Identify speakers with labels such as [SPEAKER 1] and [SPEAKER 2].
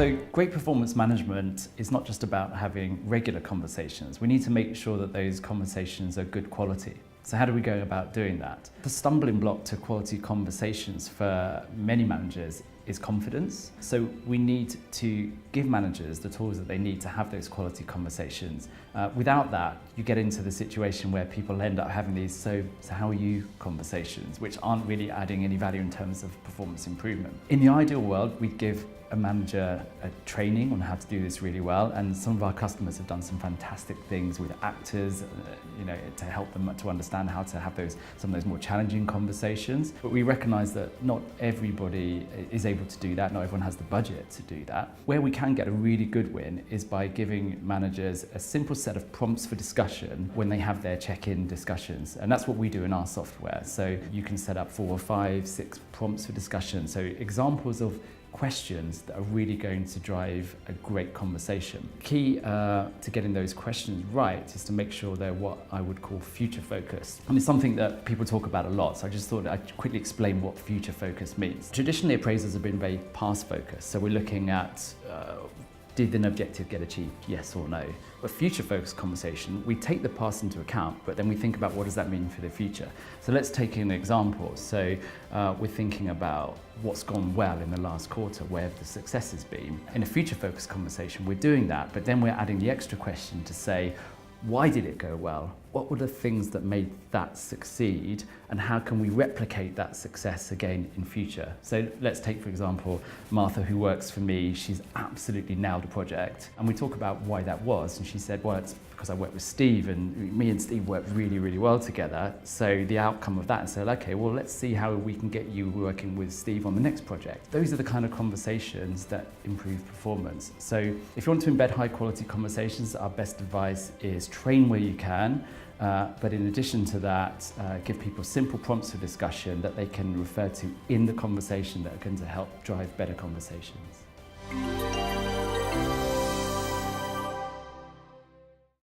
[SPEAKER 1] So great performance management is not just about having regular conversations. We need to make sure that those conversations are good quality. So how do we go about doing that? The stumbling block to quality conversations for many managers is confidence. So we need to give managers the tools that they need to have those quality conversations. Without that, you get into the situation where people end up having these so how are you conversations, which aren't really adding any value in terms of performance improvement. In the ideal world, we'd give a manager a training on how to do this really well, and some of our customers have done some fantastic things with actors, to help them to understand how to have some of those more challenging conversations. But we recognise that not everybody is able to do that, not everyone has the budget to do that. Where we can get a really good win is by giving managers a simple set of prompts for discussion when they have their check-in discussions, and that's what we do in our software. So you can set up 4, 5, 6 prompts for discussion, so examples of questions that are really going to drive a great conversation. Key to getting those questions right is to make sure they're what I would call future focused. And it's something that people talk about a lot, so I just thought I'd quickly explain what future focus means. Traditionally, appraisals have been very past focused, so we're looking at did an objective get achieved, yes or no? But future focused conversation, we take the past into account, but then we think about what does that mean for the future. So let's take an example. So we're thinking about what's gone well in the last quarter, where have the successes been. In a future focused conversation, we're doing that, but then we're adding the extra question to say, why did it go well? What were the things that made that succeed, and how can we replicate that success again in future? So let's take, for example, Martha, who works for me. She's absolutely nailed a project, and we talk about why that was, and she said, well, it's because I worked with Steve, and me and Steve worked really, really well together. So the outcome of that, and said, okay, well, let's see how we can get you working with Steve on the next project. Those are the kind of conversations that improve performance. So if you want to embed high quality conversations, our best advice is train where you can, but in addition to that, give people simple prompts for discussion that they can refer to in the conversation that are going to help drive better conversations.